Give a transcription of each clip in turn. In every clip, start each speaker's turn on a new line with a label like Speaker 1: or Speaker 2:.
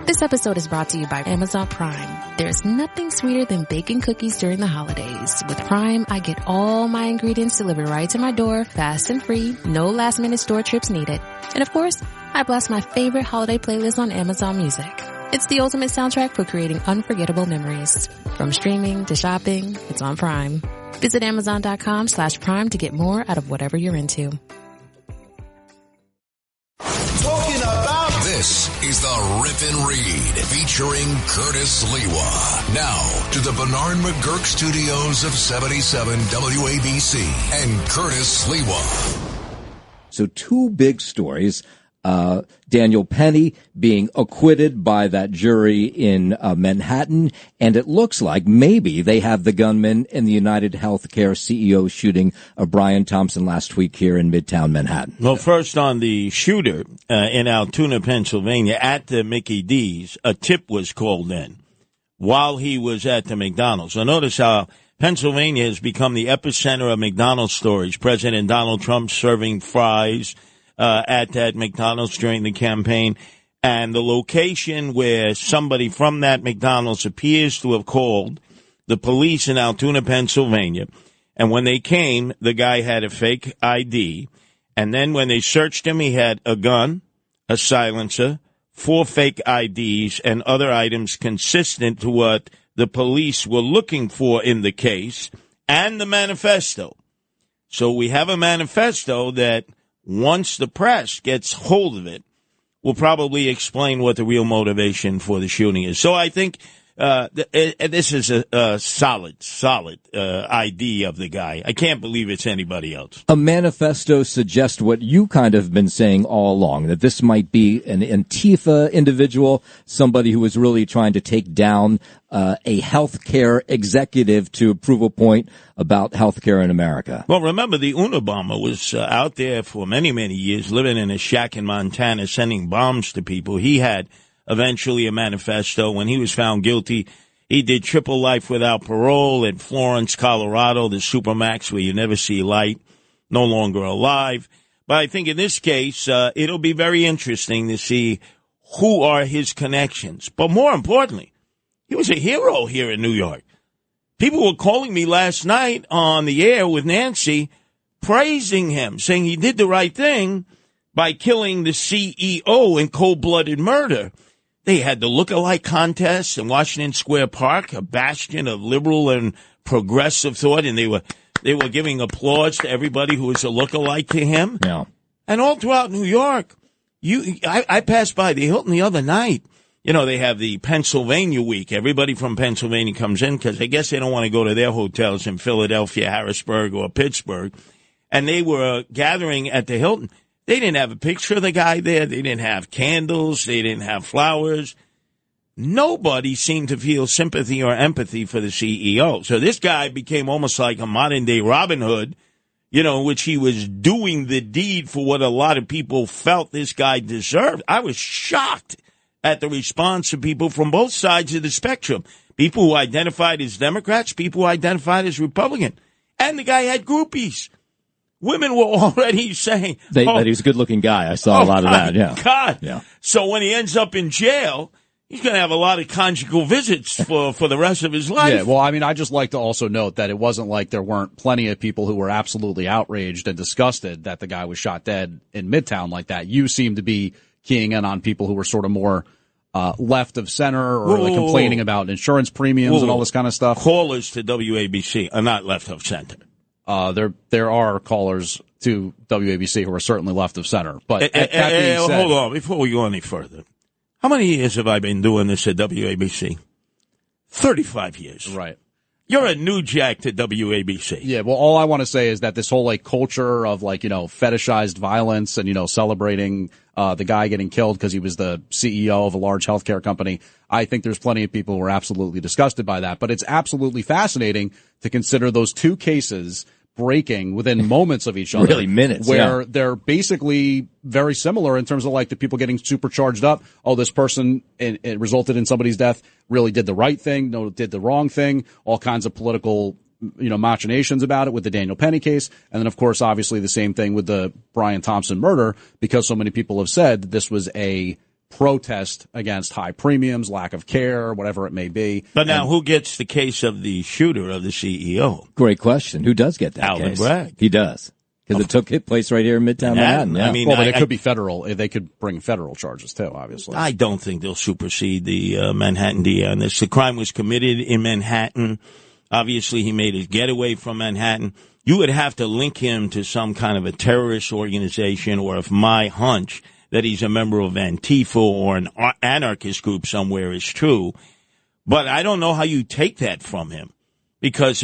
Speaker 1: This episode is brought to you by Amazon Prime. There's nothing sweeter than baking cookies during the holidays. With Prime, I get all my ingredients delivered right to my door, fast and free, no last-minute store trips needed. And of course, I blast my favorite holiday playlist on Amazon Music. It's the ultimate soundtrack for creating unforgettable memories. From streaming to shopping, it's on Prime. Visit Amazon.com/Prime to get more out of whatever you're into.
Speaker 2: This is the Rip and Read featuring Curtis Sliwa. Now to the Bernard McGurk studios of 77 WABC and Curtis Sliwa.
Speaker 3: So two big stories. Daniel Penny being acquitted by that jury in Manhattan, and it looks like maybe they have the gunman in the UnitedHealthcare CEO shooting of Brian Thompson last week here in Midtown Manhattan.
Speaker 4: Well, first on the shooter in Altoona, Pennsylvania, at the Mickey D's, a tip was called in while he was at the McDonald's. So notice how Pennsylvania has become the epicenter of McDonald's stories. President Donald Trump serving fries at that McDonald's during the campaign, and the location where somebody from that McDonald's appears to have called the police in Altoona, Pennsylvania. And when they came, the guy had a fake ID. And then when they searched him, he had a gun, a silencer, 4 fake IDs, and other items consistent to what the police were looking for in the case, and the manifesto. So we have a manifesto that, once the press gets hold of it, will probably explain what the real motivation for the shooting is. So I think this is a solid ID of the guy. I can't believe it's anybody else.
Speaker 3: A manifesto suggests what you kind of been saying all along, that this might be an Antifa individual, somebody who was really trying to take down a healthcare executive to prove a point about healthcare in America.
Speaker 4: Well, remember, the Unabomber was out there for many, many years, living in a shack in Montana, sending bombs to people. He had eventually a manifesto. When he was found guilty, he did triple life without parole in Florence, Colorado, the Supermax where you never see light, no longer alive. But I think in this case, it'll be very interesting to see who are his connections. But more importantly, he was a hero here in New York. People were calling me last night on the air with Nancy, praising him, saying he did the right thing by killing the CEO in cold-blooded murder. They had the look-alike contest in Washington Square Park, a bastion of liberal and progressive thought, and they were giving applause to everybody who was a look-alike to him.
Speaker 3: Yeah.
Speaker 4: And all throughout New York, I passed by the Hilton the other night. You know, they have the Pennsylvania week. Everybody from Pennsylvania comes in because I guess they don't want to go to their hotels in Philadelphia, Harrisburg, or Pittsburgh. And they were gathering at the Hilton. They didn't have a picture of the guy there. They didn't have candles. They didn't have flowers. Nobody seemed to feel sympathy or empathy for the CEO. So this guy became almost like a modern-day Robin Hood, you know, which he was doing the deed for what a lot of people felt this guy deserved. I was shocked at the response of people from both sides of the spectrum. People who identified as Democrats, people who identified as Republican. And the guy had groupies. Women were already saying
Speaker 3: that he was a good-looking guy. I saw a lot of that, yeah.
Speaker 4: God.
Speaker 3: Yeah.
Speaker 4: So when he ends up in jail, he's going to have a lot of conjugal visits for the rest of his life.
Speaker 5: Yeah, well, I mean, I just like to also note that it wasn't like there weren't plenty of people who were absolutely outraged and disgusted that the guy was shot dead in Midtown like that. You seem to be keying in on people who were sort of more left of center or like complaining about insurance premiums and all this kind of stuff.
Speaker 4: Callers to WABC are not left of center.
Speaker 5: There are callers to WABC who are certainly left of center. But that being said,
Speaker 4: hold on, before we go any further. How many years have I been doing this at WABC? 35 years.
Speaker 5: Right.
Speaker 4: You're a new jack to WABC.
Speaker 5: Yeah, well, all I want to say is that this whole, like, culture of, like, you know, fetishized violence and, you know, celebrating the guy getting killed because he was the CEO of a large healthcare company, I think there's plenty of people who are absolutely disgusted by that. But it's absolutely fascinating to consider those two cases breaking within moments of each other.
Speaker 3: Really minutes,
Speaker 5: where they're basically very similar in terms of, like, the people getting super charged up. Oh, this person, it resulted in somebody's death, really did the right thing, no, did the wrong thing, all kinds of political, you know, machinations about it with the Daniel Penny case. And then, of course, obviously the same thing with the Brian Thompson murder, because so many people have said that this was a protest against high premiums, lack of care, whatever it may be.
Speaker 4: But now, who gets the case of the shooter of the CEO?
Speaker 3: Great question. Who does get that
Speaker 4: Alvin
Speaker 3: case?
Speaker 4: Bragg.
Speaker 3: He does. Because it took place right here in Midtown Manhattan. Yeah.
Speaker 4: I mean,
Speaker 5: well, but it could be federal. They could bring federal charges, too, obviously.
Speaker 4: I don't think they'll supersede the Manhattan DA on this. The crime was committed in Manhattan. Obviously, he made his getaway from Manhattan. You would have to link him to some kind of a terrorist organization, or if my hunch that he's a member of Antifa or an anarchist group somewhere is true. But I don't know how you take that from him, because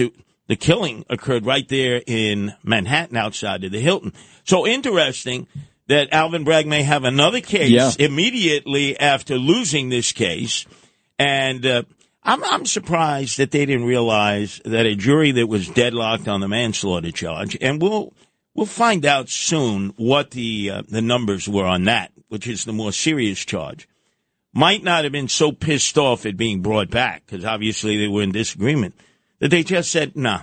Speaker 4: the killing occurred right there in Manhattan outside of the Hilton. So interesting that Alvin Bragg may have another case immediately after losing this case. And I'm surprised that they didn't realize that a jury that was deadlocked on the manslaughter charge, and we'll find out soon what the numbers were on that, which is the more serious charge, might not have been so pissed off at being brought back, because obviously they were in disagreement, that they just said, nah,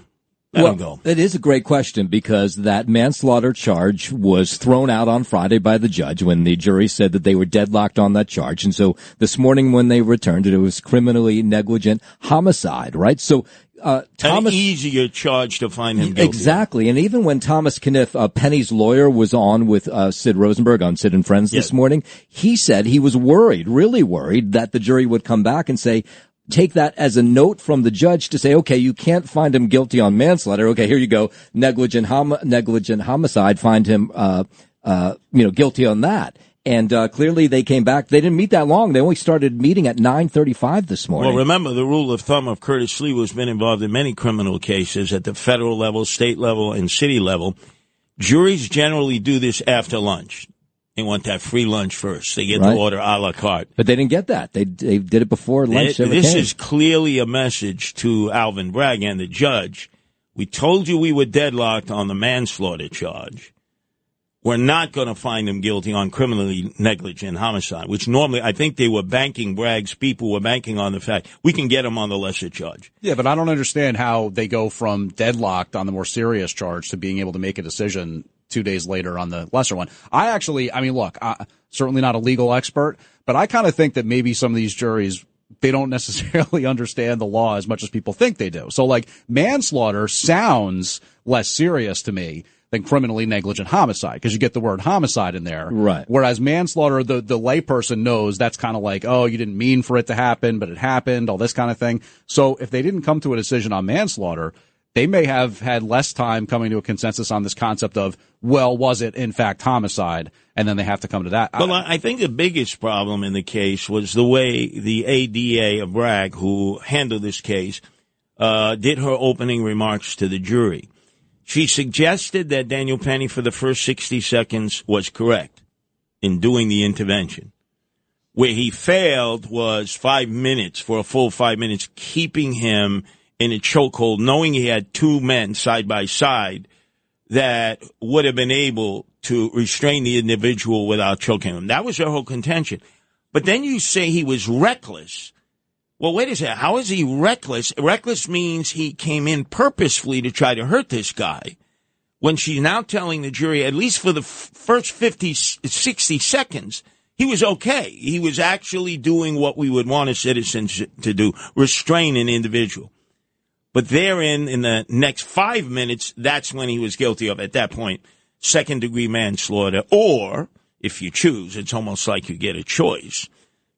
Speaker 4: let him go.
Speaker 3: It is a great question, because that manslaughter charge was thrown out on Friday by the judge when the jury said that they were deadlocked on that charge. And so this morning when they returned it was criminally negligent homicide, right? So
Speaker 4: Thomas, an easier charge to find him guilty.
Speaker 3: Exactly. And even when Thomas Kniff, Penny's lawyer, was on with Sid Rosenberg on Sid and Friends this morning, he said he was worried, really worried, that the jury would come back and say, take that as a note from the judge to say, okay, you can't find him guilty on manslaughter. Okay, here you go. Negligent homicide. Find him, guilty on that. And clearly they came back. They didn't meet that long. They only started meeting at 9:35 this morning.
Speaker 4: Well, remember, the rule of thumb of Curtis Sliwa has been involved in many criminal cases at the federal level, state level, and city level. Juries generally do this after lunch. They want that free lunch first. They get to order a la carte.
Speaker 3: But they didn't get that. They did it before lunch ever
Speaker 4: This
Speaker 3: came.
Speaker 4: is clearly a message to Alvin Bragg and the judge. We told you we were deadlocked on the manslaughter charge. We're not going to find him guilty on criminally negligent homicide, which normally I think they were banking, Bragg's people were banking on the fact we can get him on the lesser charge.
Speaker 5: Yeah, but I don't understand how they go from deadlocked on the more serious charge to being able to make a decision 2 days later on the lesser one. Look, certainly not a legal expert, but I kind of think that maybe some of these juries, they don't necessarily understand the law as much as people think they do. So, like, manslaughter sounds less serious to me than criminally negligent homicide, because you get the word homicide in there.
Speaker 3: Right.
Speaker 5: Whereas manslaughter, the layperson knows that's kind of like, oh, you didn't mean for it to happen, but it happened, all this kind of thing. So if they didn't come to a decision on manslaughter, they may have had less time coming to a consensus on this concept of, well, was it in fact homicide? And then they have to come to that.
Speaker 4: Well, I think the biggest problem in the case was the way the ADA of Bragg, who handled this case, did her opening remarks to the jury. She suggested that Daniel Penny, for the first 60 seconds, was correct in doing the intervention. Where he failed was 5 minutes, for a full 5 minutes, keeping him in a chokehold, knowing he had two men side by side that would have been able to restrain the individual without choking him. That was her whole contention. But then you say he was reckless. Well, wait a second. How is he reckless? Reckless means he came in purposefully to try to hurt this guy. When she's now telling the jury, at least for the first 60 seconds, he was okay. He was actually doing what we would want a citizen to do, restrain an individual. But therein, in the next 5 minutes, that's when he was guilty of, at that point, second-degree manslaughter, or, if you choose, it's almost like you get a choice,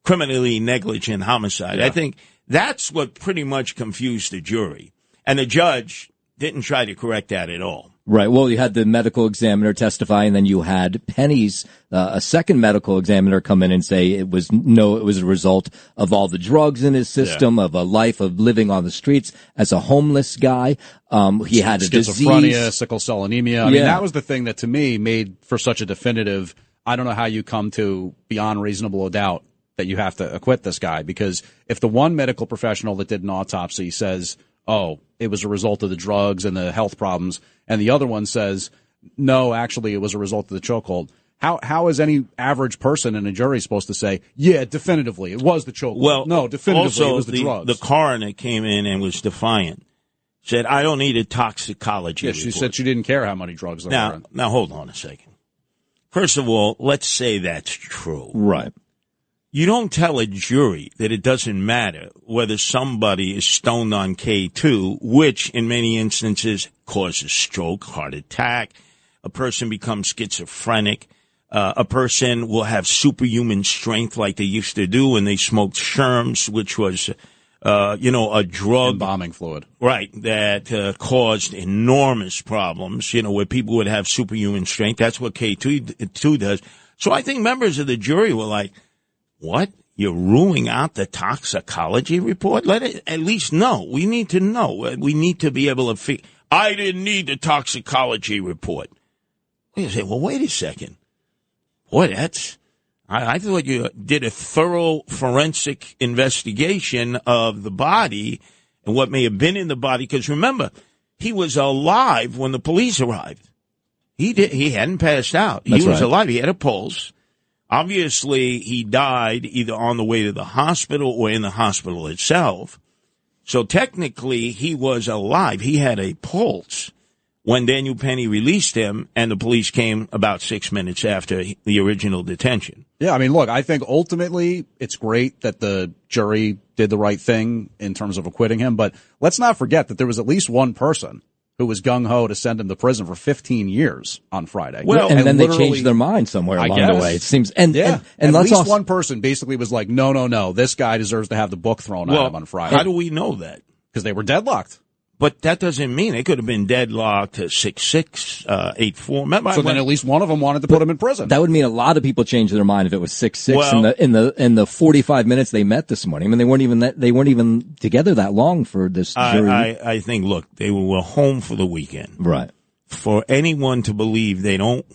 Speaker 4: criminally negligent homicide. Yeah. I think that's what pretty much confused the jury. And the judge didn't try to correct that at all.
Speaker 3: Right. Well, you had the medical examiner testify, and then you had Penny's, a second medical examiner come in and say it was a result of all the drugs in his system, of a life of living on the streets as a homeless guy. He had a
Speaker 5: schizophrenia,
Speaker 3: disease.
Speaker 5: sickle cell anemia. I mean, that was the thing that to me made for such a definitive, I don't know how you come to beyond reasonable doubt that you have to acquit this guy, because if the one medical professional that did an autopsy says, oh, it was a result of the drugs and the health problems, and the other one says, no, actually it was a result of the chokehold, how is any average person in a jury supposed to say, yeah, definitively, it was the chokehold?
Speaker 4: Well,
Speaker 5: no, definitively,
Speaker 4: also
Speaker 5: it was the drugs.
Speaker 4: The coroner came in and was defiant. Said, I don't need a toxicology report.
Speaker 5: She said she didn't care how many drugs there were.
Speaker 4: Now, hold on a second. First of all, let's say that's true.
Speaker 3: Right.
Speaker 4: You don't tell a jury that it doesn't matter whether somebody is stoned on K2, which in many instances causes stroke, heart attack, a person becomes schizophrenic, a person will have superhuman strength like they used to do when they smoked Sherms, which was, a drug.
Speaker 5: Embalming fluid.
Speaker 4: Right, that caused enormous problems, where people would have superhuman strength. That's what K2 does. So I think members of the jury were like, what? You're ruling out the toxicology report? Let it at least know. We need to know. We need to be able to I didn't need the toxicology report. You say, well, wait a second. Boy, I thought you did a thorough forensic investigation of the body and what may have been in the body. Because remember, he was alive when the police arrived. He hadn't passed out. He was alive. He had a pulse. Obviously, he died either on the way to the hospital or in the hospital itself. So technically, he was alive. He had a pulse when Daniel Penny released him, and the police came about 6 minutes after the original detention.
Speaker 5: Yeah, I mean, look, I think ultimately it's great that the jury did the right thing in terms of acquitting him, but let's not forget that there was at least one person who was gung-ho to send him to prison for 15 years on Friday.
Speaker 3: Well, and then they changed their mind somewhere along the way. It seems, and
Speaker 5: at least one person basically was like, no, this guy deserves to have the book thrown at him on Friday.
Speaker 4: How do we know that?
Speaker 5: Because they were deadlocked.
Speaker 4: But that doesn't mean it could have been deadlocked at 6-6, 8-4. Remember,
Speaker 5: so then at least one of them wanted to put him in prison.
Speaker 3: That would mean a lot of people changed their mind if it was 6-6 in the 45 minutes they met this morning. I mean, they weren't even together that long for this jury.
Speaker 4: I think, look, they were home for the weekend.
Speaker 3: Right.
Speaker 4: For anyone to believe they don't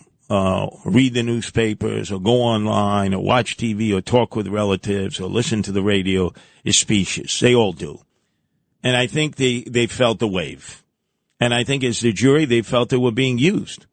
Speaker 4: read the newspapers or go online or watch TV or talk with relatives or listen to the radio is specious. They all do. And I think they felt the wave. And I think as the jury, they felt they were being used.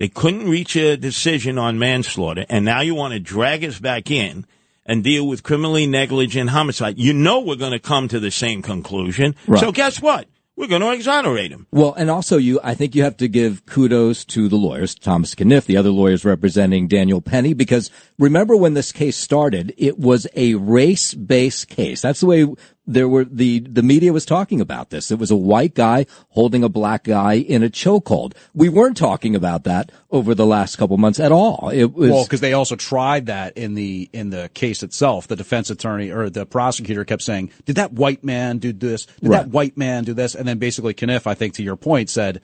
Speaker 4: They couldn't reach a decision on manslaughter, and now you want to drag us back in and deal with criminally negligent homicide. You know we're going to come to the same conclusion. Right. So guess what? We're going to exonerate him.
Speaker 3: Well, and also I think you have to give kudos to the lawyers, Thomas Kniff, the other lawyers representing Daniel Penny, because remember when this case started, it was a race-based case. That's the way the media was talking about this. It was a white guy holding a black guy in a chokehold. We weren't talking about that over the last couple months at all. It was
Speaker 5: because they also tried that in the case itself. The defense attorney or the prosecutor kept saying, "Did that white man do this? Did that white man do this?" And then basically Kniff, I think to your point, said,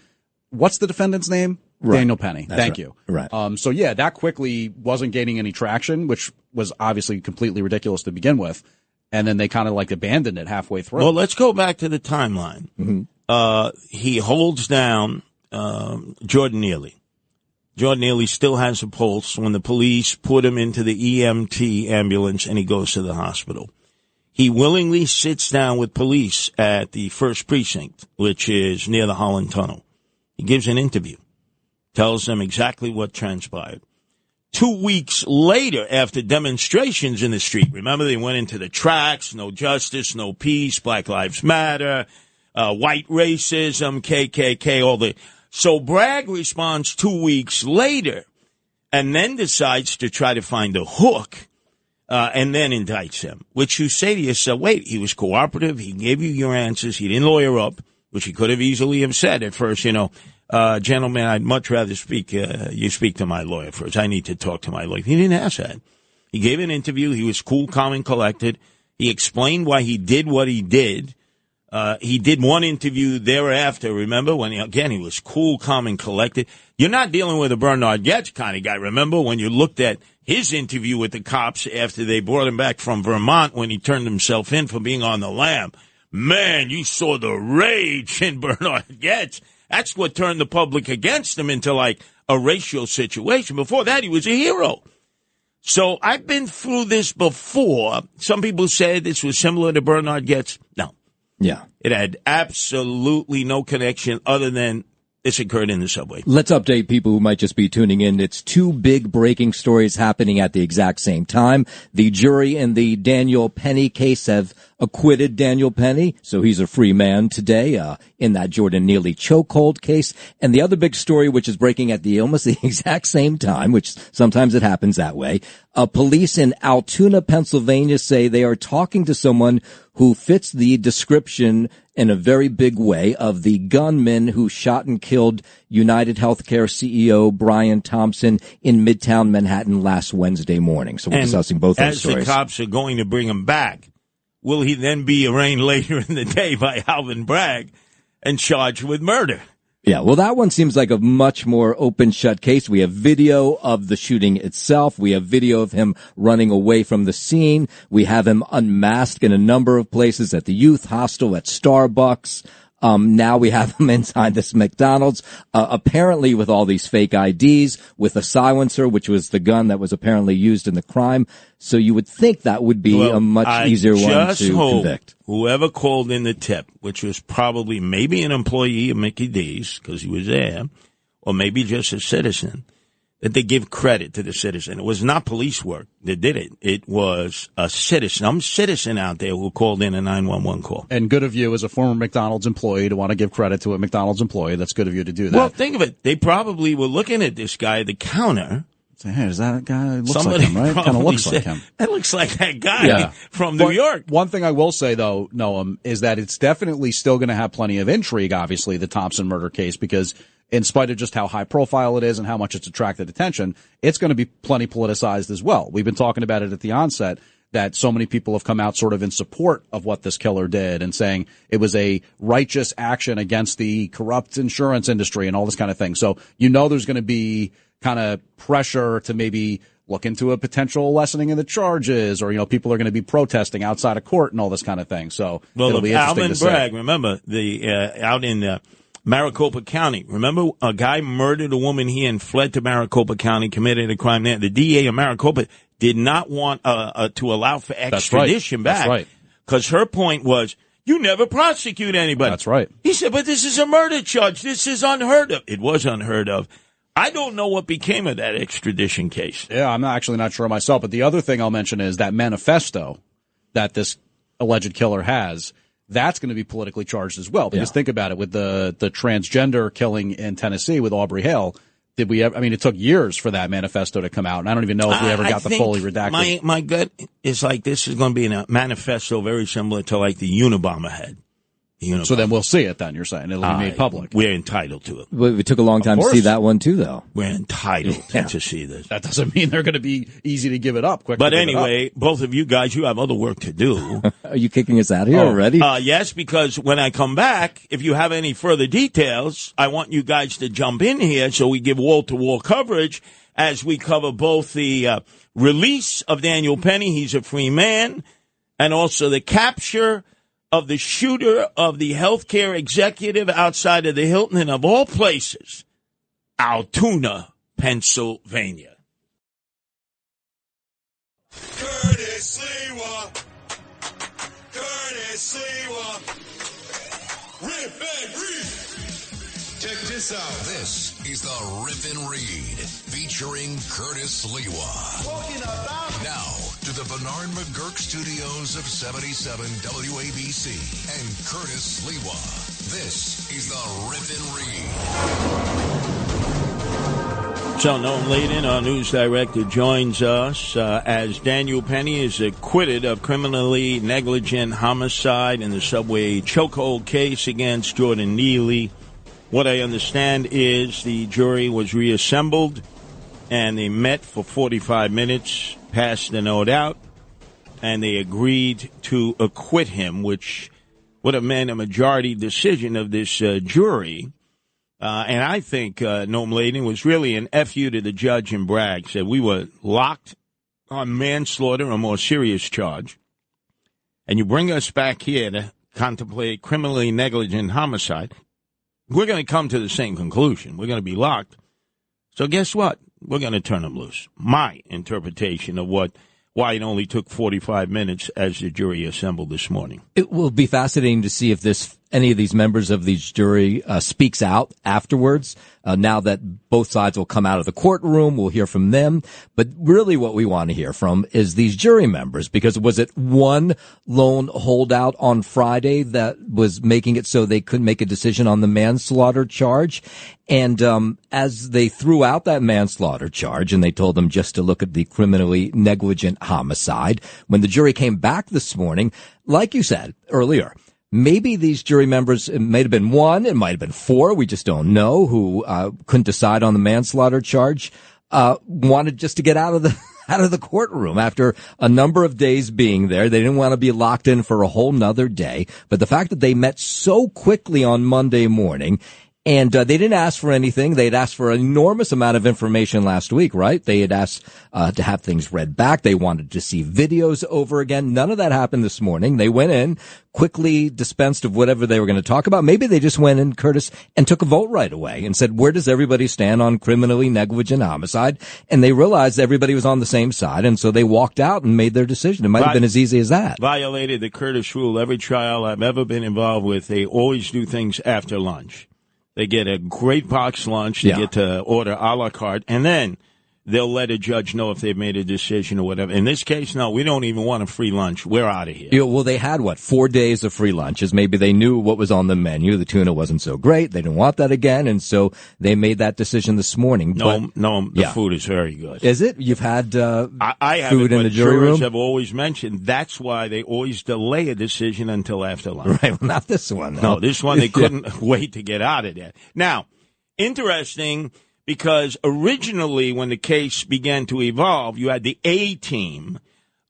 Speaker 5: "What's the defendant's name?" Right. Daniel Penny. Thank you.
Speaker 3: Right.
Speaker 5: So yeah, that quickly wasn't gaining any traction, which was obviously completely ridiculous to begin with. And then they kind of abandoned it halfway through.
Speaker 4: Well, let's go back to the timeline.
Speaker 3: Mm-hmm.
Speaker 4: He holds down Jordan Neely. Jordan Neely still has a pulse when the police put him into the EMT ambulance and he goes to the hospital. He willingly sits down with police at the 1st Precinct, which is near the Holland Tunnel. He gives an interview, tells them exactly what transpired. 2 weeks later, after demonstrations in the street, remember they went into the tracks, no justice, no peace, Black Lives Matter, white racism, KKK, all the. So Bragg responds 2 weeks later and then decides to try to find a hook and then indicts him, which you say to yourself, wait, he was cooperative, he gave you your answers, he didn't lawyer up, which he could have easily have said at first, gentlemen, I'd much rather you speak to my lawyer first. I need to talk to my lawyer. He didn't ask that. He gave an interview. He was cool, calm, and collected. He explained why he did what he did. He did one interview thereafter, remember, when he was cool, calm, and collected. You're not dealing with a Bernard Goetz kind of guy, remember, when you looked at his interview with the cops after they brought him back from Vermont when he turned himself in for being on the lam. Man, you saw the rage in Bernard Goetz. That's what turned the public against him into a racial situation. Before that, he was a hero. So I've been through this before. Some people said this was similar to Bernard Goetz. No.
Speaker 3: Yeah.
Speaker 4: It had absolutely no connection other than This occurred in the subway.
Speaker 3: Let's update people who might just be tuning in. It's two big breaking stories happening at the exact same time. The jury in the Daniel Penny case have acquitted Daniel Penny, so he's a free man today in that Jordan Neely chokehold case. And the other big story, which is breaking at almost the exact same time, which sometimes it happens that way, police in Altoona, Pennsylvania say they are talking to someone who fits the description in a very big way of the gunman who shot and killed UnitedHealthcare CEO Brian Thompson in Midtown Manhattan last Wednesday morning. So we're discussing both those stories.
Speaker 4: As the cops are going to bring him back, will he then be arraigned later in the day by Alvin Bragg and charged with murder?
Speaker 3: Yeah, well, that one seems like a much more open shut case. We have video of the shooting itself. We have video of him running away from the scene. We have him unmasked in a number of places at the youth hostel, at Starbucks. Now we have him inside this McDonald's, apparently with all these fake IDs, with a silencer, which was the gun that was apparently used in the crime. So you would think that would be a much easier one to convict.
Speaker 4: Whoever called in the tip, which was probably maybe an employee of Mickey D's, because he was there, or maybe just a citizen, that they give credit to the citizen. It was not police work that did it. It was a citizen, some citizen out there who called in a 911 call.
Speaker 5: And good of you as a former McDonald's employee to want to give credit to a McDonald's employee. That's good of you to do that.
Speaker 4: Well, think of it. They probably were looking at this guy at the counter.
Speaker 5: Say, hey, is that a guy? It looks like him, right? Kind of looks like him.
Speaker 4: That looks like that guy from New York.
Speaker 5: One thing I will say, though, Noam, is that it's definitely still going to have plenty of intrigue, obviously, the Thompson murder case, because in spite of just how high profile it is and how much it's attracted attention, it's going to be plenty politicized as well. We've been talking about it at the onset, that so many people have come out sort of in support of what this killer did and saying it was a righteous action against the corrupt insurance industry and all this kind of thing. So there's going to be kind of pressure to maybe look into a potential lessening of the charges, or, people are going to be protesting outside of court and all this kind of thing. So it'll be interesting to see.
Speaker 4: Alvin Bragg, remember, out in Maricopa County, remember a guy murdered a woman here and fled to Maricopa County, committed a crime there. The DA of Maricopa did not want to allow for extradition back.
Speaker 5: That's right.
Speaker 4: Because her point was, you never prosecute anybody.
Speaker 5: That's right.
Speaker 4: He said, but this is a murder charge. This is unheard of. It was unheard of. I don't know what became of that extradition case.
Speaker 5: Yeah, I'm actually not sure myself. But the other thing I'll mention is that manifesto that this alleged killer has, that's going to be politically charged as well. Because think about it, with the transgender killing in Tennessee with Aubrey Hale, did we ever, it took years for that manifesto to come out, and I don't even know if we ever got the fully redacted.
Speaker 4: My gut is like this is going to be a manifesto very similar to like the Unabomber had.
Speaker 5: So then we'll see it then, you're saying. It'll be made public.
Speaker 4: We're entitled to it.
Speaker 3: It took a long time to see that one, too, though.
Speaker 4: We're entitled to see this.
Speaker 5: That doesn't mean they're going to be easy to give it up quick.
Speaker 4: But anyway, both of you guys, you have other work to do.
Speaker 3: Are you kicking us out here already?
Speaker 4: Yes, because when I come back, if you have any further details, I want you guys to jump in here so we give wall-to-wall coverage as we cover both the release of Daniel Penny, he's a free man, and also the capture of the shooter of the healthcare executive outside of the Hilton, and of all places, Altoona, Pennsylvania.
Speaker 2: Curtis Sliwa. Curtis Sliwa. Rip and read. Check this out. This is the Rip and Read featuring Curtis Sliwa. Now to the Bernard McGurk studios of 77 WABC and Curtis Sliwa. This is the Rip and Read.
Speaker 4: So Noam Laden, our news director, joins us as Daniel Penny is acquitted of criminally negligent homicide in the subway chokehold case against Jordan Neely. What I understand is the jury was reassembled and they met for 45 minutes, passed the note out, and they agreed to acquit him, which would have meant a majority decision of this jury. And I think Noam Laden was really an FU to the judge and Bragg. Said we were locked on manslaughter, a more serious charge, and you bring us back here to contemplate criminally negligent homicide. We're going to come to the same conclusion. We're going to be locked. So guess what? We're going to turn him loose. My interpretation of why it only took 45 minutes as the jury assembled this morning.
Speaker 3: It will be fascinating to see if this any of these members of these jury speaks out afterwards. Now that both sides will come out of the courtroom, we'll hear from them. But really what we want to hear from is these jury members, because was it one lone holdout on Friday that was making it so they couldn't make a decision on the manslaughter charge? And as they threw out that manslaughter charge and they told them just to look at the criminally negligent homicide, when the jury came back this morning, like you said earlier, maybe these jury members, it might have been one, it might have been four, we just don't know, who couldn't decide on the manslaughter charge, wanted just to get out of the courtroom after a number of days being there. They didn't want to be locked in for a whole nother day. But the fact that they met so quickly on Monday morning, and they didn't ask for anything. They had asked for an enormous amount of information last week, right? They had asked to have things read back. They wanted to see videos over again. None of that happened this morning. They went in, quickly dispensed of whatever they were going to talk about. Maybe they just went in, Curtis, and took a vote right away and said, where does everybody stand on criminally negligent homicide? And they realized everybody was on the same side, and so they walked out and made their decision. It might have been as easy as that.
Speaker 4: Violated the Curtis rule. Every trial I've ever been involved with, they always do things after lunch. They get a great box lunch. They get to order a la carte, and then they'll let a judge know if they've made a decision or whatever. In this case, no, we don't even want a free lunch. We're out of here.
Speaker 3: Well, they had, 4 days of free lunches. Maybe they knew what was on the menu. The tuna wasn't so great. They didn't want that again, and so they made that decision this morning.
Speaker 4: The food is very good.
Speaker 3: Is it? You've had
Speaker 4: I
Speaker 3: food in the jury room?
Speaker 4: Jurors have always mentioned that's why they always delay a decision until after lunch.
Speaker 3: Right, well, not this one.
Speaker 4: No, this one they couldn't wait to get out of there. Now, interesting, because originally when the case began to evolve, you had the A team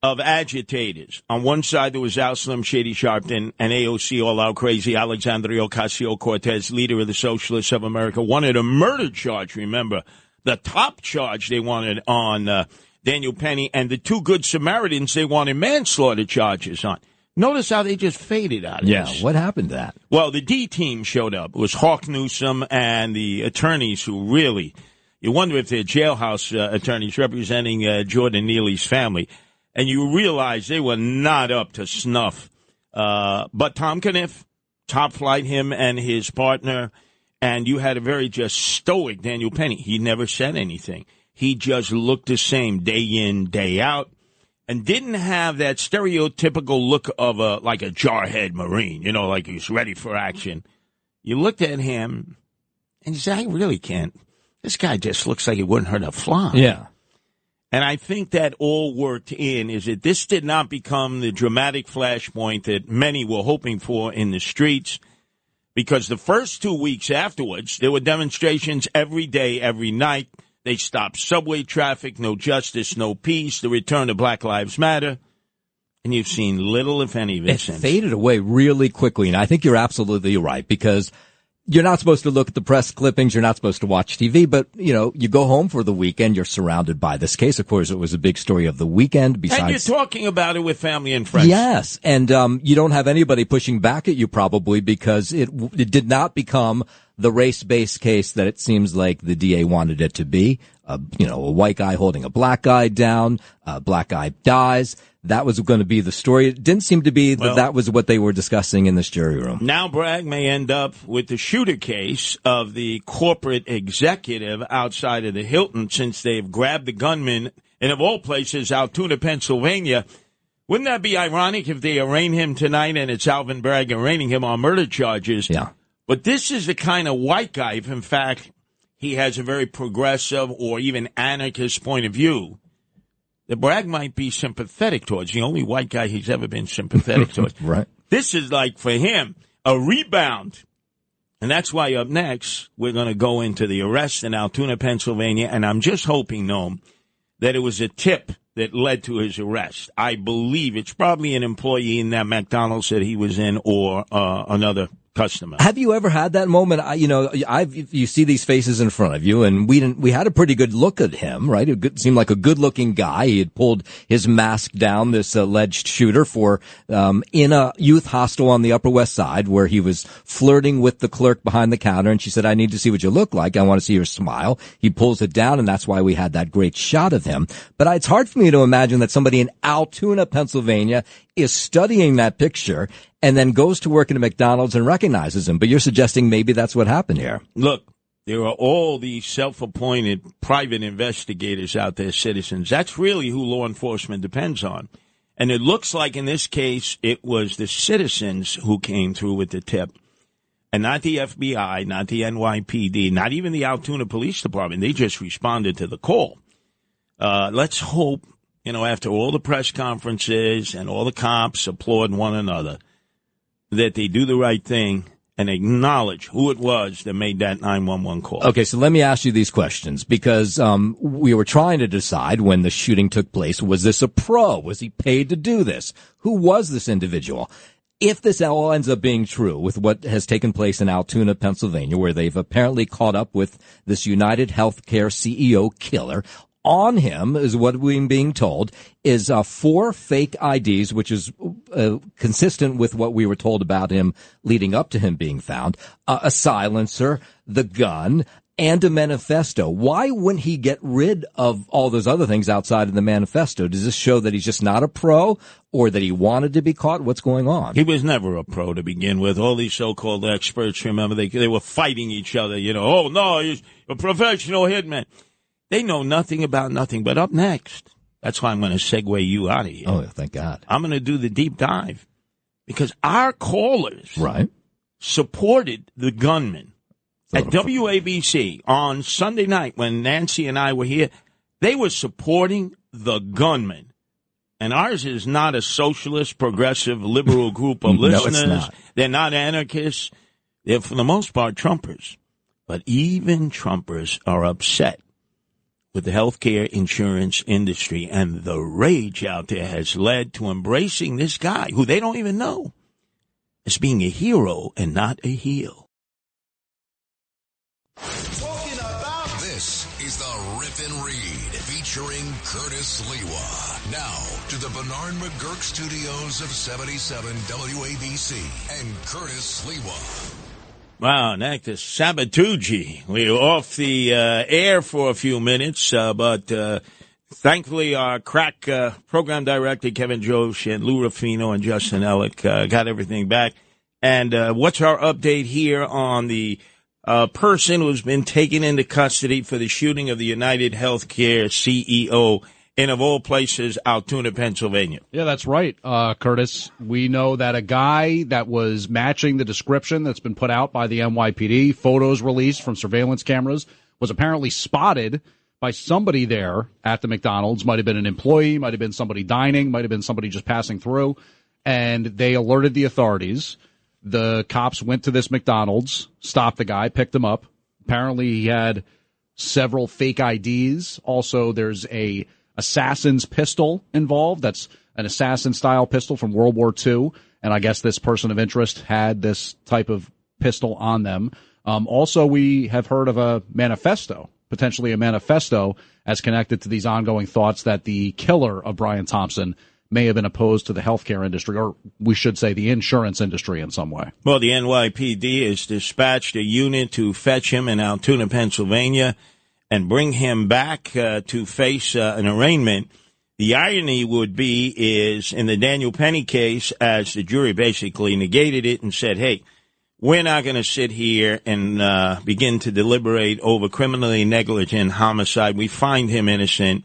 Speaker 4: of agitators. On one side, there was Al Slim Shady Sharpton and AOC All Out Crazy Alexandria Ocasio-Cortez, leader of the Socialists of America, wanted a murder charge, remember. The top charge they wanted on Daniel Penny, and the two Good Samaritans they wanted manslaughter charges on. Notice how they just faded out of this.
Speaker 3: What happened to that?
Speaker 4: Well, the D team showed up. It was Hawk Newsom and the attorneys who really, you wonder if they're jailhouse attorneys representing Jordan Neely's family. And you realize they were not up to snuff. But Tom Caniff, top flight, him and his partner, and you had a very just stoic Daniel Penny. He never said anything. He just looked the same day in, day out. And didn't have that stereotypical look of like a jarhead Marine, like he's ready for action. You looked at him and you said, I really can't. This guy just looks like he wouldn't hurt a fly.
Speaker 3: Yeah.
Speaker 4: And I think that all worked in is that this did not become the dramatic flashpoint that many were hoping for in the streets, because the first 2 weeks afterwards, there were demonstrations every day, every night. They stopped subway traffic, no justice, no peace, the return to Black Lives Matter. And you've seen little, if any, of it since.
Speaker 3: It faded away really quickly, and I think you're absolutely right, because you're not supposed to look at the press clippings, you're not supposed to watch TV, but, you go home for the weekend, you're surrounded by this case. Of course, it was a big story of the weekend. Besides,
Speaker 4: and you're talking about it with family and friends.
Speaker 3: Yes, and you don't have anybody pushing back at you probably, because it did not become the race-based case that it seems like the DA wanted it to be. A white guy holding a black guy down, a black guy dies. That was going to be the story. It didn't seem to be that was what they were discussing in this jury room.
Speaker 4: Now Bragg may end up with the shooter case of the corporate executive outside of the Hilton, since they've grabbed the gunman, and of all places, Altoona, Pennsylvania. Wouldn't that be ironic if they arraign him tonight and it's Alvin Bragg arraigning him on murder charges?
Speaker 3: Yeah.
Speaker 4: But this is the kind of white guy, if in fact he has a very progressive or even anarchist point of view, that Bragg might be sympathetic towards. The only white guy he's ever been sympathetic towards.
Speaker 3: Right.
Speaker 4: This is like, for him, a rebound. And that's why up next, we're going to go into the arrest in Altoona, Pennsylvania. And I'm just hoping, Noam, that it was a tip that led to his arrest. I believe it's probably an employee in that McDonald's that he was in, or another customer.
Speaker 3: Have you ever had that moment? You see these faces in front of you, and we had a pretty good look at him, right? It seemed like a good-looking guy. He had pulled his mask down, this alleged shooter, for in a youth hostel on the Upper West Side, where he was flirting with the clerk behind the counter, and she said, I need to see what you look like. I want to see your smile. He pulls it down, and that's why we had that great shot of him. But it's hard for me to imagine that somebody in Altoona, Pennsylvania, is studying that picture and then goes to work in a McDonald's and recognizes him. But you're suggesting maybe that's what happened here.
Speaker 4: Look, there are all these self-appointed private investigators out there, citizens. That's really who law enforcement depends on. And it looks like in this case, it was the citizens who came through with the tip. And not the FBI, not the NYPD, not even the Altoona Police Department. They just responded to the call. Let's hope, after all the press conferences and all the cops applaud one another, that they do the right thing and acknowledge who it was that made that 911 call.
Speaker 3: Okay, so let me ask you these questions because we were trying to decide when the shooting took place. Was this a pro? Was he paid to do this? Who was this individual? If this all ends up being true with what has taken place in Altoona, Pennsylvania, where they've apparently caught up with this UnitedHealthcare CEO killer, on him is what we're being told is 4 fake IDs, which is consistent with what we were told about him leading up to him being found, a silencer, the gun, and a manifesto. Why wouldn't he get rid of all those other things outside of the manifesto? Does this show that he's just not a pro or that he wanted to be caught? What's going on?
Speaker 4: He was never a pro to begin with. All these so-called experts, remember, they were fighting each other, oh, no, he's a professional hitman. They know nothing about nothing. But up next, that's why I'm going to segue you out of here.
Speaker 3: Oh, thank God.
Speaker 4: I'm going to do the deep dive because our callers supported the gunman at WABC on Sunday night when Nancy and I were here. They were supporting the gunman. And ours is not a socialist, progressive, liberal group of listeners.
Speaker 3: No, it's not.
Speaker 4: They're not anarchists. They're, for the most part, Trumpers. But even Trumpers are upset with the healthcare insurance industry, and the rage out there has led to embracing this guy, who they don't even know, as being a hero and not a heel.
Speaker 2: This is the Rip and Read, featuring Curtis Sliwa. Now, to the Bernard McGurk studios of 77 WABC and Curtis Sliwa.
Speaker 4: Wow, Nectar Sabatucci. We were off the air for a few minutes, but thankfully our crack program director, Kevin Josh, and Lou Ruffino and Justin Ellick got everything back. And what's our update here on the person who's been taken into custody for the shooting of the UnitedHealthcare CEO in, of all places, Altoona, Pennsylvania?
Speaker 5: Yeah, that's right, Curtis. We know that a guy that was matching the description that's been put out by the NYPD, photos released from surveillance cameras, was apparently spotted by somebody there at the McDonald's. Might have been an employee, might have been somebody dining, might have been somebody just passing through. And they alerted the authorities. The cops went to this McDonald's, stopped the guy, picked him up. Apparently he had several fake IDs. Also, there's a assassin's pistol involved. That's an assassin-style pistol from World War II, and I guess this person of interest had this type of pistol on them. Also, we have heard of a manifesto, potentially a manifesto, as connected to these ongoing thoughts that the killer of Brian Thompson may have been opposed to the healthcare industry, or we should say the insurance industry in some way.
Speaker 4: Well, the NYPD has dispatched a unit to fetch him in Altoona, Pennsylvania, and bring him back to face an arraignment. The irony would be is in the Daniel Penny case, as the jury basically negated it and said, hey, we're not going to sit here and begin to deliberate over criminally negligent homicide. We find him innocent,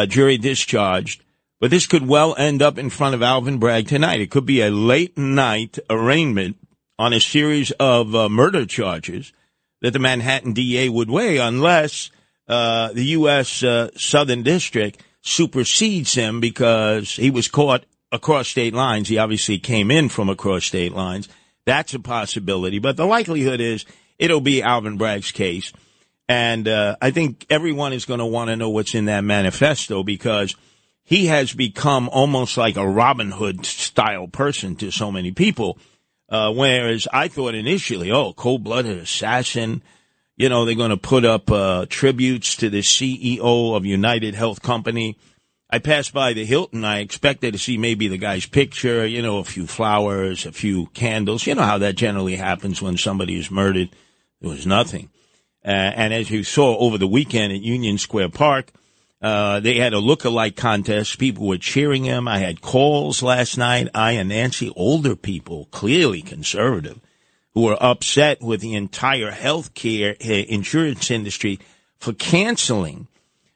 Speaker 4: jury discharged. But this could well end up in front of Alvin Bragg tonight. It could be a late night arraignment on a series of murder charges that the Manhattan DA would weigh unless the U.S. Southern District supersedes him because he was caught across state lines. He obviously came in from across state lines. That's a possibility. But the likelihood is it'll be Alvin Bragg's case. And I think everyone is going to want to know what's in that manifesto because he has become almost like a Robin Hood-style person to so many people. Whereas I thought initially, cold-blooded assassin, they're going to put up tributes to the CEO of United Health Company. I passed by the Hilton. I expected to see maybe the guy's picture, a few flowers, a few candles. You know how that generally happens when somebody is murdered. There was nothing. And as you saw over the weekend at Union Square Park, They had a look-alike contest. People were cheering him. I had calls last night. I and Nancy, older people, clearly conservative, who were upset with the entire healthcare insurance industry for canceling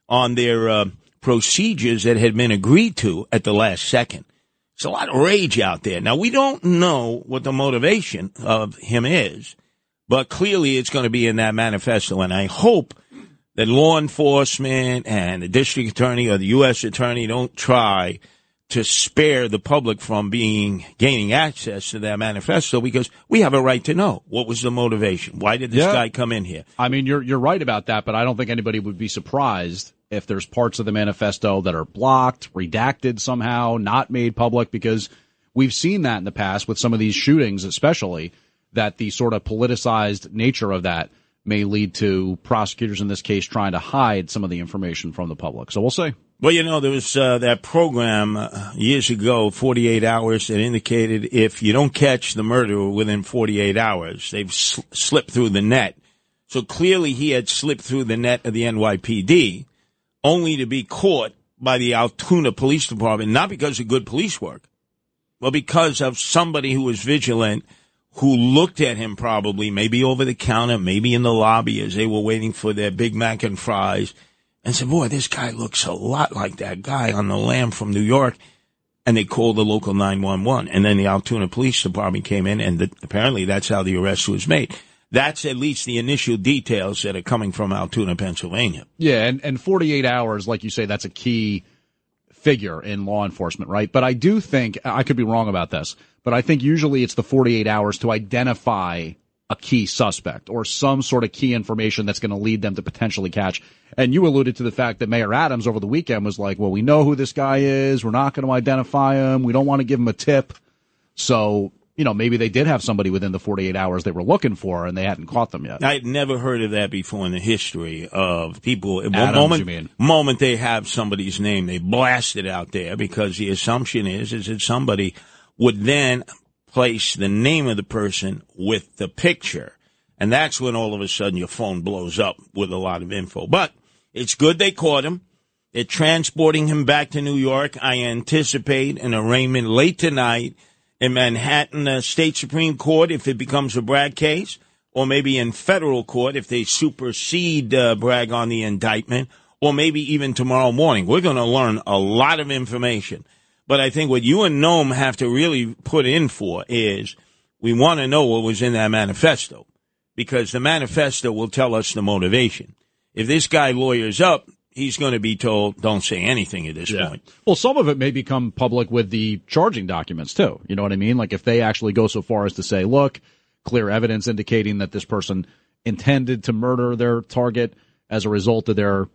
Speaker 4: on their procedures that had been agreed to at the last second. There's a lot of rage out there. Now, we don't know what the motivation of him is, but clearly it's going to be in that manifesto, and I hope that law enforcement and the district attorney or the U.S. attorney don't try to spare the public from gaining access to that manifesto, because we have a right to know what was the motivation. Why did this guy come in here?
Speaker 5: I mean, you're right about that, but I don't think anybody would be surprised if there's parts of the manifesto that are blocked, redacted somehow, not made public, because we've seen that in the past with some of these shootings, especially, that the sort of politicized nature of that may lead to prosecutors in this case trying to hide some of the information from the public. So we'll see.
Speaker 4: Well, there was that program years ago, 48 Hours, that indicated if you don't catch the murderer within 48 hours, they've slipped through the net. So clearly he had slipped through the net of the NYPD, only to be caught by the Altoona Police Department, not because of good police work, but because of somebody who was vigilant, who looked at him probably, maybe over the counter, maybe in the lobby as they were waiting for their Big Mac and fries, and said, boy, this guy looks a lot like that guy on the lam from New York. And they called the local 911. And then the Altoona Police Department came in, and apparently that's how the arrest was made. That's at least the initial details that are coming from Altoona, Pennsylvania.
Speaker 5: Yeah, and 48 hours, like you say, that's a key figure in law enforcement, right? But I do think, I could be wrong about this, but I think usually it's the 48 hours to identify a key suspect or some sort of key information that's going to lead them to potentially catch. And you alluded to the fact that Mayor Adams over the weekend was like, well, we know who this guy is. We're not going to identify him. We don't want to give him a tip. So, maybe they did have somebody within the 48 hours they were looking for and they hadn't caught them yet.
Speaker 4: I'd never heard of that before in the history of people.
Speaker 5: Moment
Speaker 4: they have somebody's name, they blast it out there, because the assumption is that somebody would then place the name of the person with the picture. And that's when all of a sudden your phone blows up with a lot of info. But it's good they caught him. They're transporting him back to New York. I anticipate an arraignment late tonight in Manhattan State Supreme Court if it becomes a Bragg case, or maybe in federal court if they supersede Bragg on the indictment, or maybe even tomorrow morning. We're going to learn a lot of information. But I think what you and Noam have to really put in for is we want to know what was in that manifesto, because the manifesto will tell us the motivation. If this guy lawyers up, he's going to be told, don't say anything at this point.
Speaker 5: Well, some of it may become public with the charging documents, too. You know what I mean? Like if they actually go so far as to say, look, clear evidence indicating that this person intended to murder their target as a result of their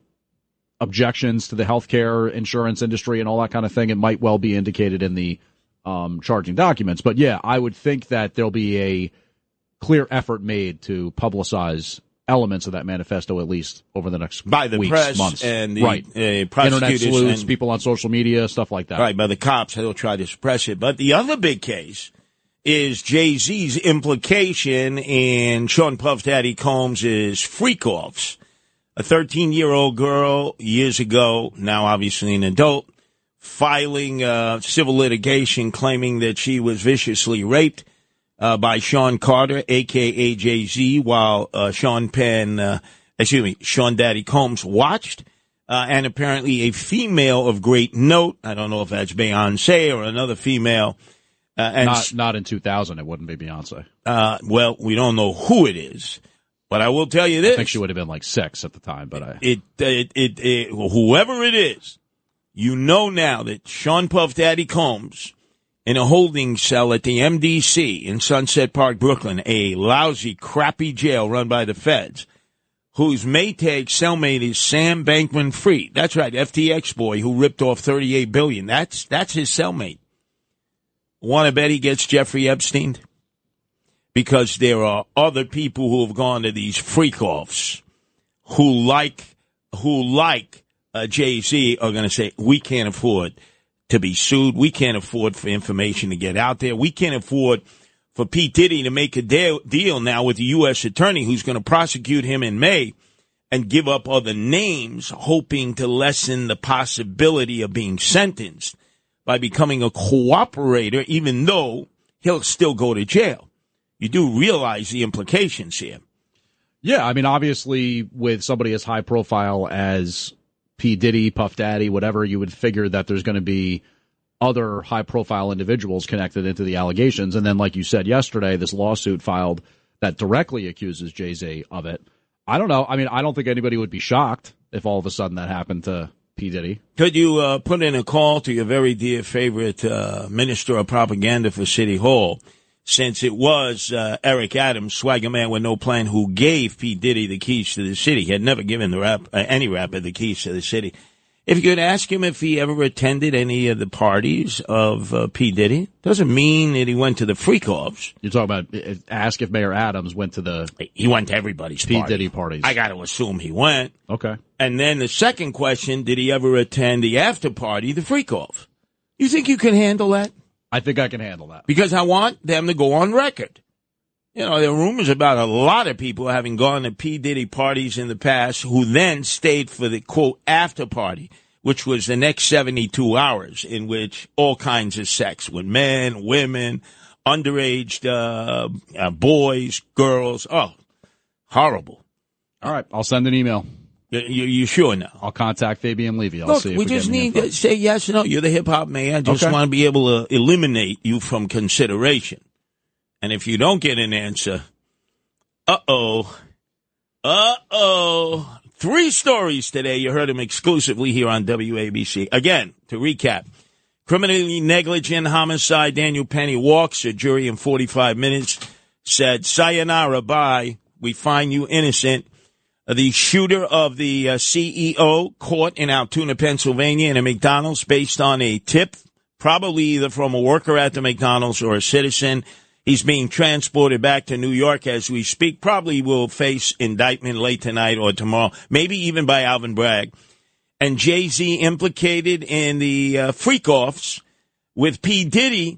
Speaker 5: objections to the healthcare insurance industry and all that kind of thing, it might well be indicated in the charging documents. But, yeah, I would think that there'll be a clear effort made to publicize elements of that manifesto, at least over the next
Speaker 4: by the
Speaker 5: weeks,
Speaker 4: press
Speaker 5: months.
Speaker 4: And the
Speaker 5: prosecutors, internet sleuths, people on social media, stuff like that.
Speaker 4: Right, by the cops, they'll try to suppress it. But the other big case is Jay-Z's implication in Sean Puff Daddy Combs' freak-offs. A 13-year-old girl years ago, now obviously an adult, filing civil litigation claiming that she was viciously raped by Sean Carter, a.k.a. Jay-Z, while Sean Daddy Combs watched. And apparently a female of great note, I don't know if that's Beyonce or another female.
Speaker 5: Not in 2000, it wouldn't be Beyonce.
Speaker 4: Well, we don't know who it is. But I will tell you this.
Speaker 5: I think she would have been like 6 at the time, but
Speaker 4: whoever it is, you know now that Sean Puff Daddy Combs in a holding cell at the MDC in Sunset Park, Brooklyn, a lousy, crappy jail run by the feds, whose Maytag cellmate is Sam Bankman-Fried. That's right, FTX boy who ripped off $38 billion. That's his cellmate. Want to bet he gets Jeffrey Epstein? Because there are other people who have gone to these freak-offs who like Jay-Z are going to say, we can't afford to be sued. We can't afford for information to get out there. We can't afford for Pete Diddy to make a deal now with the U.S. attorney who's going to prosecute him in May and give up other names, hoping to lessen the possibility of being sentenced by becoming a cooperator, even though he'll still go to jail. You do realize the implications here.
Speaker 5: Yeah, I mean, obviously, with somebody as high profile as P. Diddy, Puff Daddy, whatever, you would figure that there's going to be other high-profile individuals connected into the allegations. And then, like you said yesterday, this lawsuit filed that directly accuses Jay-Z of it. I don't know. I mean, I don't think anybody would be shocked if all of a sudden that happened to P. Diddy.
Speaker 4: Could you put in a call to your very dear favorite minister of propaganda for City Hall, since it was Eric Adams, swagger man with no plan, who gave P. Diddy the keys to the city? He had never given any rapper the keys to the city. If you could ask him if he ever attended any of the parties of P. Diddy, doesn't mean that he went to the freak-offs.
Speaker 5: You're talking about ask if Mayor Adams went to the...
Speaker 4: He went to everybody's
Speaker 5: P. Diddy parties.
Speaker 4: I got to assume he went.
Speaker 5: Okay.
Speaker 4: And then the second question, did he ever attend the after party, the freak-off? You think you can handle that?
Speaker 5: I think I can handle that.
Speaker 4: Because I want them to go on record. You know, there are rumors about a lot of people having gone to P. Diddy parties in the past who then stayed for the, quote, after party, which was the next 72 hours, in which all kinds of sex with men, women, underage boys, girls. Oh, horrible.
Speaker 5: All right, I'll send an email.
Speaker 4: You sure now?
Speaker 5: I'll contact Fabian Levy.
Speaker 4: Look, we just need to say yes or no. You're the hip-hop man. I just want to be able to eliminate you from consideration. And if you don't get an answer, uh-oh. 3 stories today. You heard them exclusively here on WABC. Again, to recap, criminally negligent homicide. Daniel Penny walks. A jury in 45 minutes said, sayonara, bye. We find you innocent. The shooter of the CEO caught in Altoona, Pennsylvania in a McDonald's based on a tip, probably either from a worker at the McDonald's or a citizen. He's being transported back to New York as we speak. Probably will face indictment late tonight or tomorrow, maybe even by Alvin Bragg. And Jay-Z implicated in the freak-offs with P. Diddy,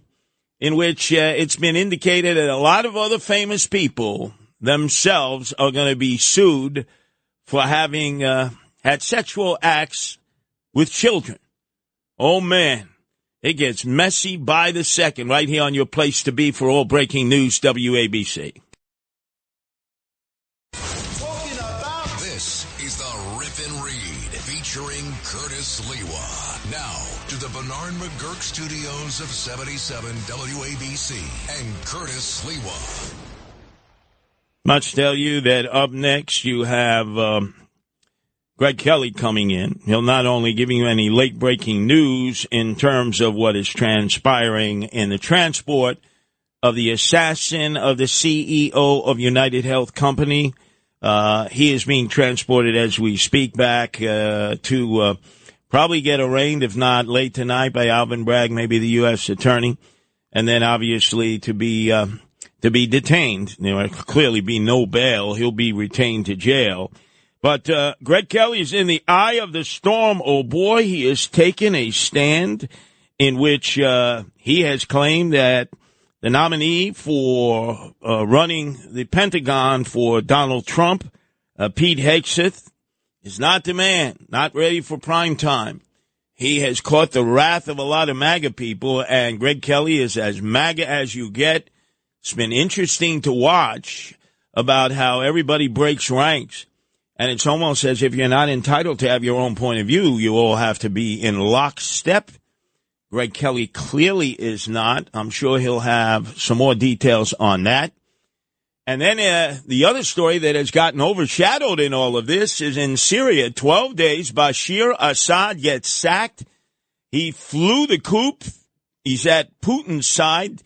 Speaker 4: in which it's been indicated that a lot of other famous people themselves are going to be sued for having had sexual acts with children. Oh, man. It gets messy by the second right here on your place to be for all breaking news, WABC.
Speaker 2: This is the Rip and Read featuring Curtis Sliwa. Now to the Bernard McGurk studios of 77 WABC and Curtis Sliwa.
Speaker 4: Must tell you that up next you have Greg Kelly coming in. He'll not only give you any late-breaking news in terms of what is transpiring in the transport of the assassin of the CEO of UnitedHealth Company. He is being transported as we speak back to probably get arraigned, if not late tonight, by Alvin Bragg, maybe the U.S. attorney, and then obviously to be detained. There will clearly be no bail. He'll be retained to jail. But Greg Kelly is in the eye of the storm. Oh, boy, he has taken a stand in which he has claimed that the nominee for running the Pentagon for Donald Trump, Pete Hegseth, is not the man, not ready for prime time. He has caught the wrath of a lot of MAGA people, and Greg Kelly is as MAGA as you get. It's been interesting to watch about how everybody breaks ranks. And it's almost as if you're not entitled to have your own point of view. You all have to be in lockstep. Greg Kelly clearly is not. I'm sure he'll have some more details on that. And then the other story that has gotten overshadowed in all of this is in Syria. 12 days, Bashir Assad gets sacked. He flew the coop. He's at Putin's side.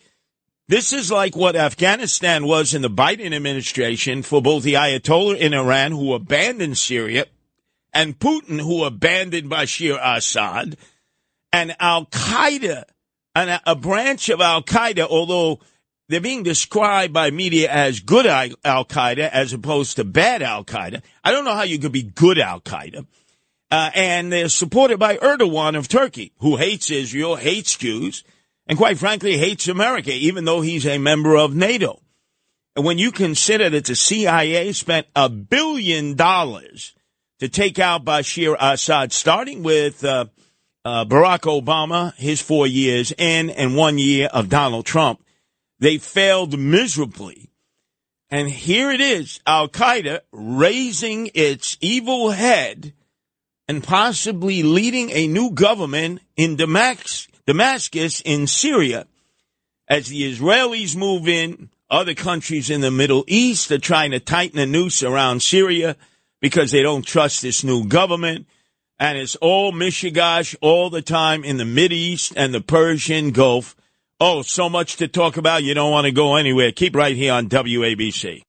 Speaker 4: This is like what Afghanistan was in the Biden administration for both the Ayatollah in Iran, who abandoned Syria, and Putin, who abandoned Bashir Assad, and Al-Qaeda, and a branch of Al-Qaeda, although they're being described by media as good Al-Qaeda as opposed to bad Al-Qaeda. I don't know how you could be good Al-Qaeda. And they're supported by Erdogan of Turkey, who hates Israel, hates Jews, and quite frankly hates America, even though he's a member of NATO. And when you consider that the CIA spent $1 billion to take out Bashir Assad, starting with Barack Obama, his 4 years in, and 1 year of Donald Trump, they failed miserably. And here it is, Al-Qaeda raising its evil head and possibly leading a new government in Damascus in Syria. As the Israelis move in, other countries in the Middle East are trying to tighten the noose around Syria because they don't trust this new government. And it's all mishigash all the time in the Mideast and the Persian Gulf. Oh, so much to talk about. You don't want to go anywhere. Keep right here on WABC.